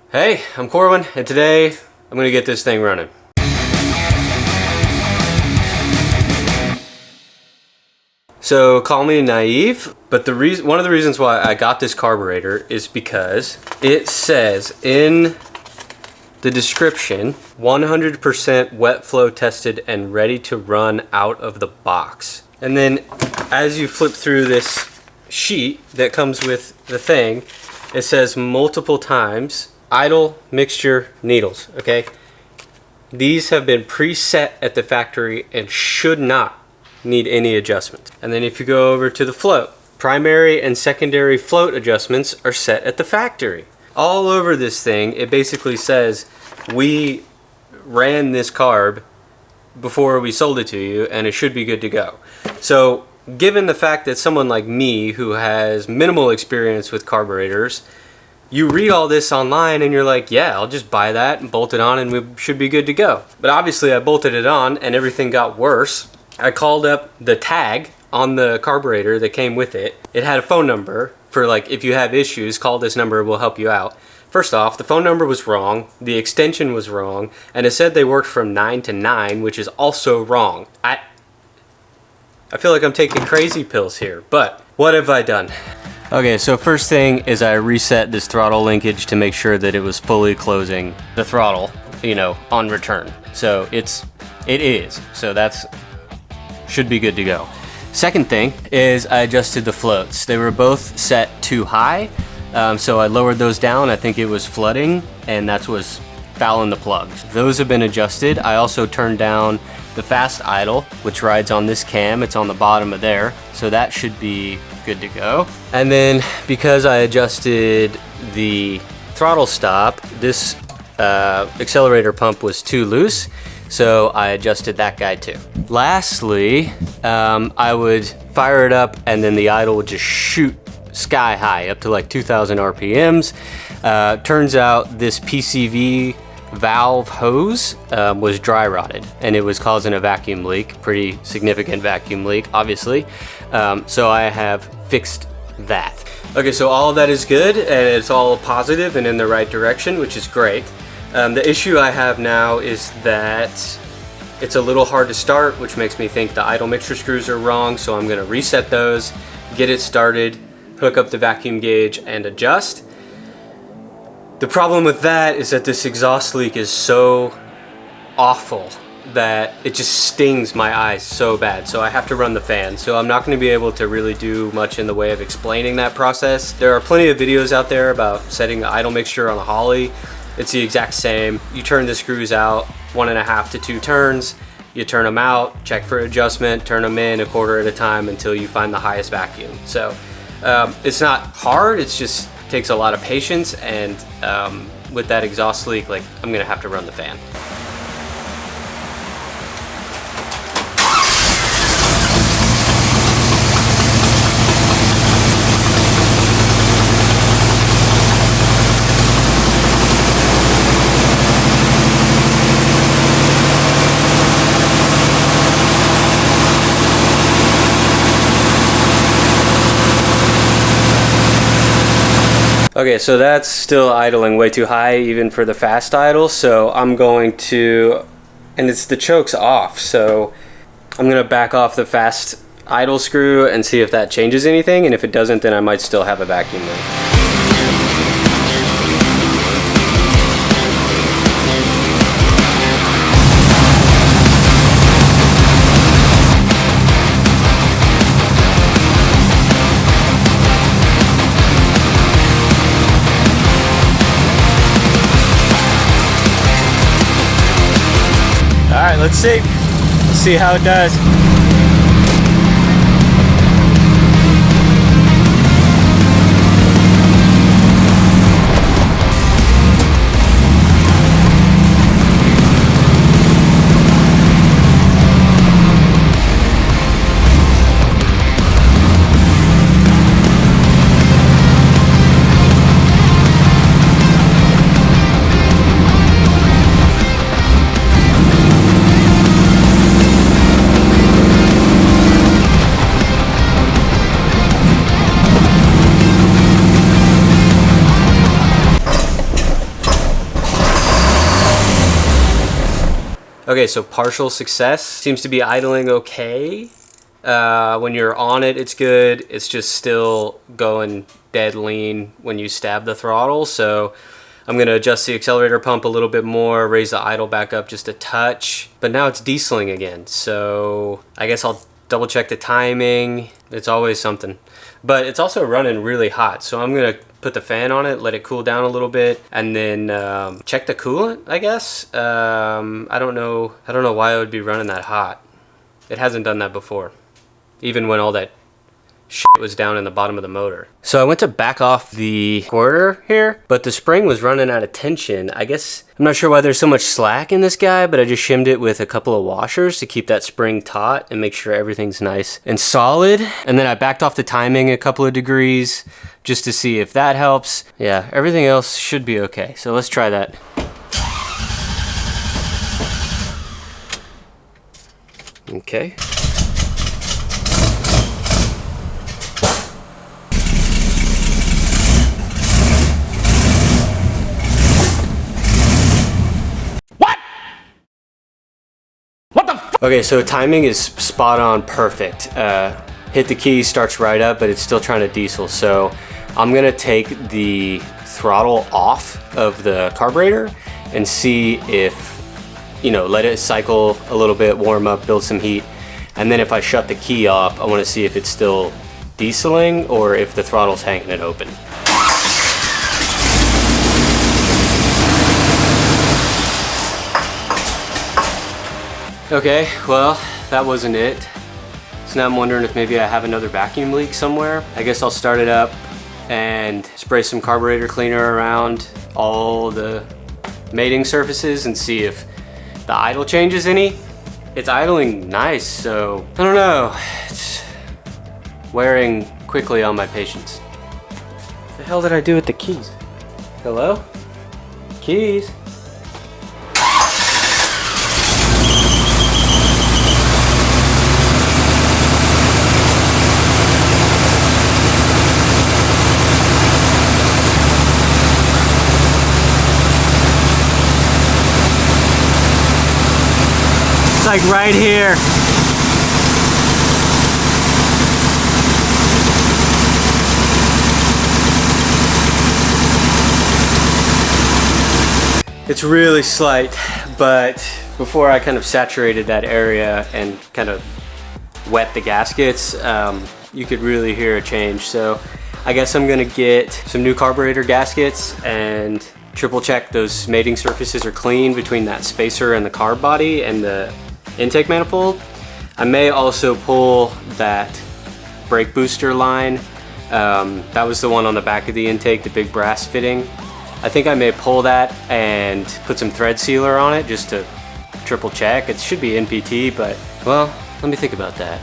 Hey, I'm Corwin, and today I'm going to get this thing running. So call me naive, but one of the reasons why I got this carburetor is because it says in the description, 100% wet flow tested and ready to run out of the box. And then as you flip through this sheet that comes with the thing, it says multiple times, idle mixture needles, okay? These have been preset at the factory and should not need any adjustments. And then if you go over to the float, primary and secondary float adjustments are set at the factory. All over this thing, it basically says, we ran this carb before we sold it to you and it should be good to go. So given the fact that someone like me who has minimal experience with carburetors, you read all this online and you're like, yeah, I'll just buy that and bolt it on and we should be good to go. But obviously I bolted it on and everything got worse. I called up the tag on the carburetor that came with it. It had a phone number for like, if you have issues, call this number, we'll help you out. First off, the phone number was wrong, the extension was wrong, and it said they worked from 9 to 9, which is also wrong. I feel like I'm taking crazy pills here, but what have I done? Okay, so first thing is I reset this throttle linkage to make sure that it was fully closing the throttle, on return. So it is. So that's should be good to go. Second thing is I adjusted the floats. They were both set too high, so I lowered those down. I think it was flooding, and that was fouling the plugs. Those have been adjusted. I also turned down the fast idle, which rides on this cam. It's on the bottom of there, so that should be good to go. And then because I adjusted the throttle stop, this accelerator pump was too loose, so I adjusted that guy too. Lastly, I would fire it up and then the idle would just shoot sky high up to like 2,000 RPMs. Turns out this PCV valve hose was dry rotted and it was causing a vacuum leak, pretty significant vacuum leak, obviously. So I have fixed that. Okay, so all of that is good and it's all positive and in the right direction, which is great. The issue I have now is that it's a little hard to start, which makes me think the idle mixture screws are wrong, so I'm gonna reset those, get it started, hook up the vacuum gauge and adjust. The problem with that is that this exhaust leak is so awful that it just stings my eyes so bad, so I have to run the fan. So I'm not going to be able to really do much in the way of explaining that process. There are plenty of videos out there about setting the idle mixture on a Holly. It's the exact same. You turn the screws out 1.5 to 2 turns, you turn them out, check for adjustment, turn them in a quarter at a time until you find the highest vacuum. So it's not hard, it's just takes a lot of patience, and with that exhaust leak, like, I'm gonna have to run the fan. Okay, so that's still idling way too high even for the fast idle, so I'm going to, and the choke's off, so I'm gonna back off the fast idle screw and see if that changes anything, and if it doesn't, then I might still have a vacuum leak. Alright, let's see how it does. Okay, so partial success. Seems to be idling okay. When you're on it, it's good. It's just still going dead lean when you stab the throttle. So I'm gonna adjust the accelerator pump a little bit more, raise the idle back up just a touch. But now it's dieseling again. So I guess I'll double check the timing. It's always something. But it's also running really hot. So I'm gonna put the fan on it, let it cool down a little bit, and then check the coolant, I guess. I don't know why it would be running that hot. It hasn't done that before, even when all that shit was down in the bottom of the motor. So I went to back off the quarter here, but the spring was running out of tension. I guess, I'm not sure why there's so much slack in this guy, but I just shimmed it with a couple of washers to keep that spring taut and make sure everything's nice and solid. And then I backed off the timing a couple of degrees just to see if that helps. Yeah, everything else should be okay. So let's try that. Okay. Okay, so timing is spot on perfect. Hit the key, starts right up, but it's still trying to diesel. So I'm gonna take the throttle off of the carburetor and see if, you know, let it cycle a little bit, warm up, build some heat. And then if I shut the key off, I wanna see if it's still dieseling or if the throttle's hanging it open. Okay, well, that wasn't it. So now I'm wondering if maybe I have another vacuum leak somewhere. I guess I'll start it up and spray some carburetor cleaner around all the mating surfaces and see if the idle changes any. It's idling nice, so I don't know. It's wearing quickly on my patience. What the hell did I do with the keys? Hello? Keys? Like right here. It's really slight, but before I kind of saturated that area and kind of wet the gaskets, you could really hear a change. So I guess I'm gonna get some new carburetor gaskets and triple check those mating surfaces are clean between that spacer and the carb body and the intake manifold. I may also pull that brake booster line. That was the one on the back of the intake, the big brass fitting. I think I may pull that and put some thread sealer on it just to triple check. It should be NPT, but well, let me think about that.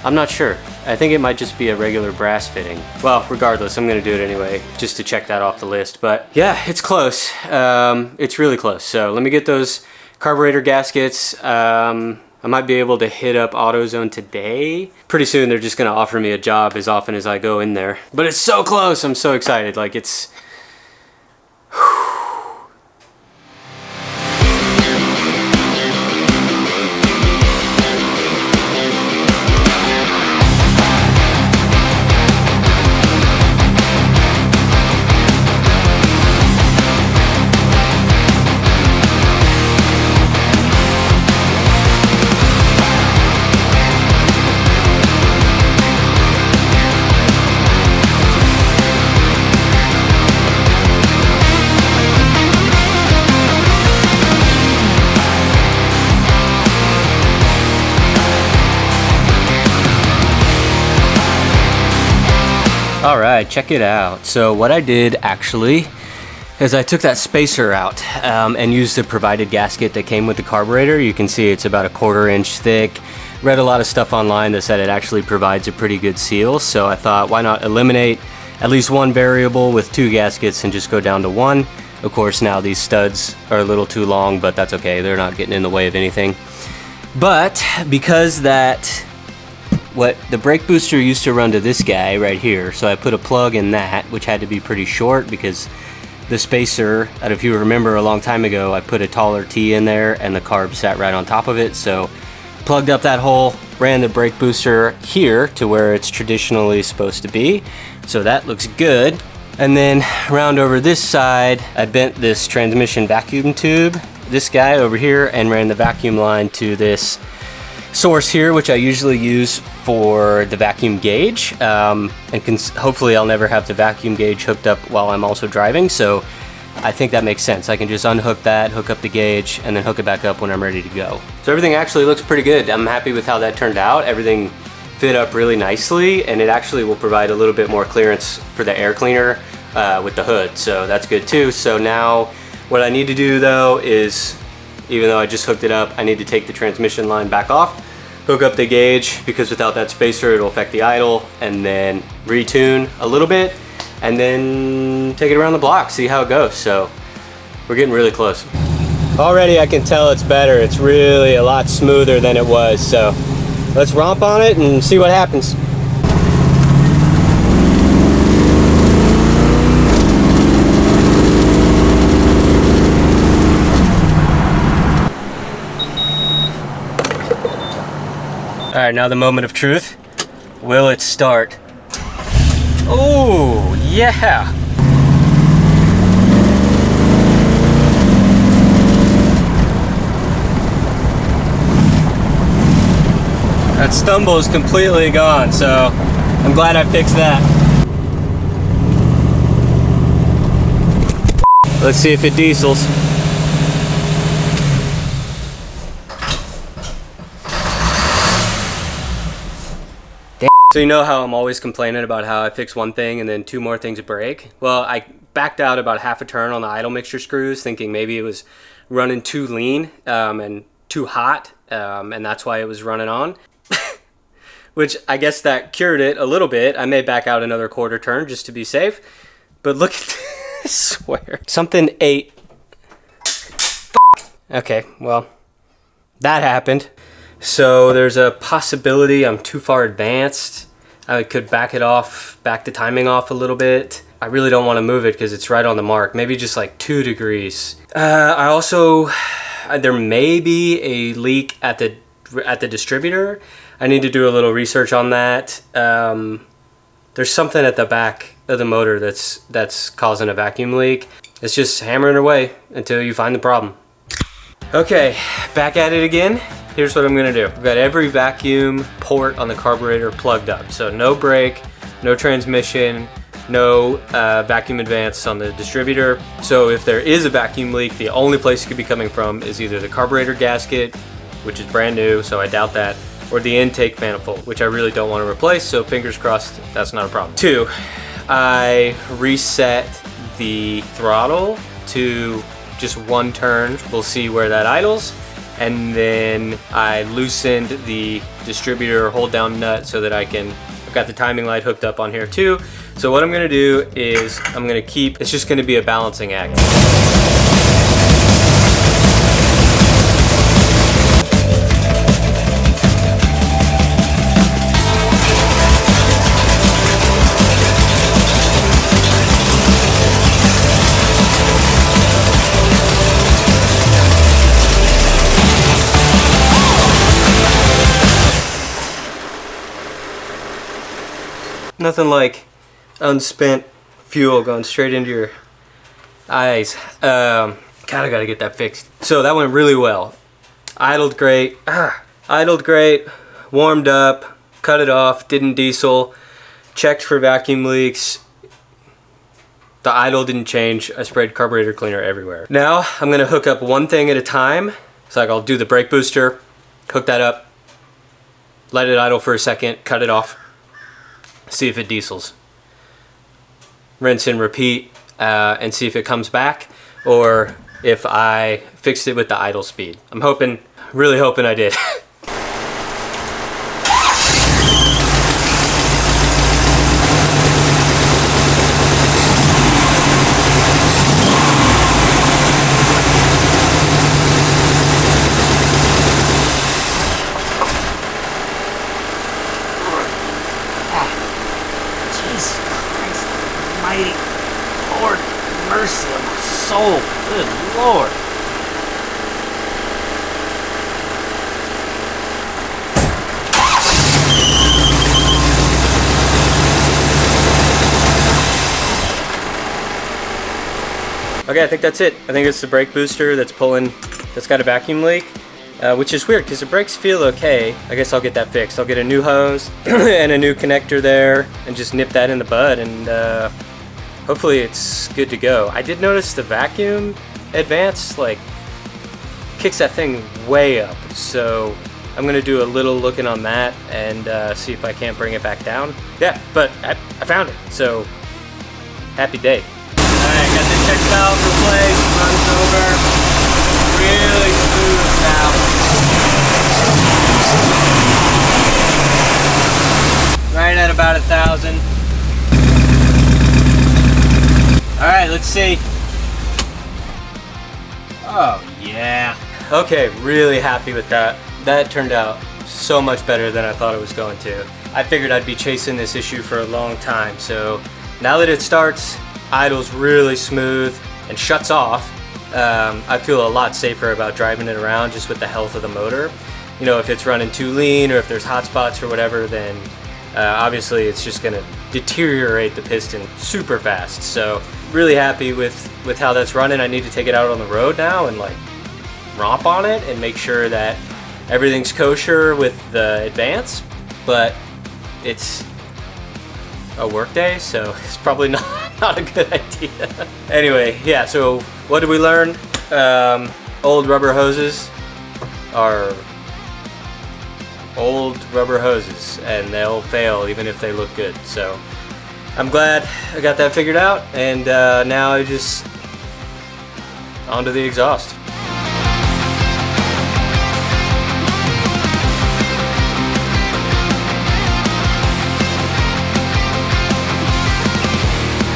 I'm not sure. I think it might just be a regular brass fitting. Well, regardless, I'm gonna do it anyway, just to check that off the list. But yeah, it's close. It's really close. So let me get those carburetor gaskets. I might be able to hit up AutoZone today. Pretty soon they're just gonna offer me a job as often as I go in there. But it's so close, I'm so excited. Like it's... All right, check it out. So what I did actually is I took that spacer out and used the provided gasket that came with the carburetor. You can see it's about 1/4 inch thick. Read a lot of stuff online that said it actually provides a pretty good seal. So I thought, why not eliminate at least one variable with 2 gaskets and just go down to 1. Of course, now these studs are a little too long, but that's okay. They're not getting in the way of anything. But because the brake booster used to run to this guy right here, so I put a plug in that, which had to be pretty short because the spacer, and if you remember a long time ago, I put a taller T in there and the carb sat right on top of it. So plugged up that hole, ran the brake booster here to where it's traditionally supposed to be. So that looks good. And then around over this side, I bent this transmission vacuum tube, this guy over here, and ran the vacuum line to this source here, which I usually use for the vacuum gauge. And hopefully I'll never have the vacuum gauge hooked up while I'm also driving. So I think that makes sense. I can just unhook that, hook up the gauge, and then hook it back up when I'm ready to go. So everything actually looks pretty good. I'm happy with how that turned out. Everything fit up really nicely, and it actually will provide a little bit more clearance for the air cleaner with the hood. So that's good too. So now what I need to do though is, even though I just hooked it up, I need to take the transmission line back off, hook up the gauge, because without that spacer it'll affect the idle, and then retune a little bit, and then take it around the block, see how it goes. So we're getting really close. Already I can tell it's better. It's really a lot smoother than it was. So let's romp on it and see what happens. All right, now the moment of truth. Will it start? Oh, yeah. That stumble is completely gone, so I'm glad I fixed that. Let's see if it diesels. So you know how I'm always complaining about how I fix one thing and then two more things break? Well, I backed out about half a turn on the idle mixture screws, thinking maybe it was running too lean and too hot, and that's why it was running on. Which I guess that cured it a little bit. I may back out another quarter turn just to be safe. But look at this, I swear. Something ate. Okay, well, that happened. So there's a possibility I'm too far advanced. I could back it off, back the timing off a little bit. I really don't want to move it because it's right on the mark. Maybe just like 2 degrees. I also, there may be a leak at the distributor. I need to do a little research on that. There's something at the back of the motor that's causing a vacuum leak. It's just hammering away until you find the problem. Okay, back at it again. Here's what I'm gonna do. I've got every vacuum port on the carburetor plugged up. So no brake, no transmission, no vacuum advance on the distributor. So if there is a vacuum leak, the only place it could be coming from is either the carburetor gasket, which is brand new, so I doubt that, or the intake manifold, which I really don't want to replace, so fingers crossed that's not a problem. 2, I reset the throttle to just 1 turn. We'll see where that idles. And then I loosened the distributor hold down nut so that I've got the timing light hooked up on here too. So what I'm gonna do is it's just gonna be a balancing act. Nothing like unspent fuel going straight into your eyes. God, I gotta get that fixed. So that went really well. Idled great, warmed up, cut it off, didn't diesel, checked for vacuum leaks. The idle didn't change. I sprayed carburetor cleaner everywhere. Now I'm gonna hook up one thing at a time. So like I'll do the brake booster, hook that up, let it idle for a second, cut it off. See if it diesels. Rinse and repeat and see if it comes back or if I fixed it with the idle speed. I'm hoping, really hoping I did. Jesus Christ, mighty Lord, mercy of Good Lord. Okay, I think that's it. I think it's the brake booster that's pulling, that's got a vacuum leak, which is weird because the brakes feel okay. I guess I'll get that fixed. I'll get a new hose and a new connector there and just nip that in the bud, and hopefully it's good to go. I did notice the vacuum advance like kicks that thing way up, so I'm gonna do a little looking on that and see if I can't bring it back down. Yeah, but I found it, so happy day. Alright, got the check valve replaced, runs over, really smooth now. Right at about 1,000. Alright, let's see. Oh yeah. Okay, really happy with that. That turned out so much better than I thought it was going to. I figured I'd be chasing this issue for a long time, so now that it starts, idles really smooth and shuts off, I feel a lot safer about driving it around just with the health of the motor. You know, if it's running too lean or if there's hot spots or whatever, then obviously it's just gonna deteriorate the piston super fast. So really happy with how that's running. I need to take it out on the road now and like romp on it and make sure that everything's kosher with the advance, but it's a work day, so it's probably not a good idea. Anyway, yeah, so what did we learn? Old rubber hoses are old rubber hoses and they'll fail even if they look good. So I'm glad I got that figured out, and now I just onto the exhaust.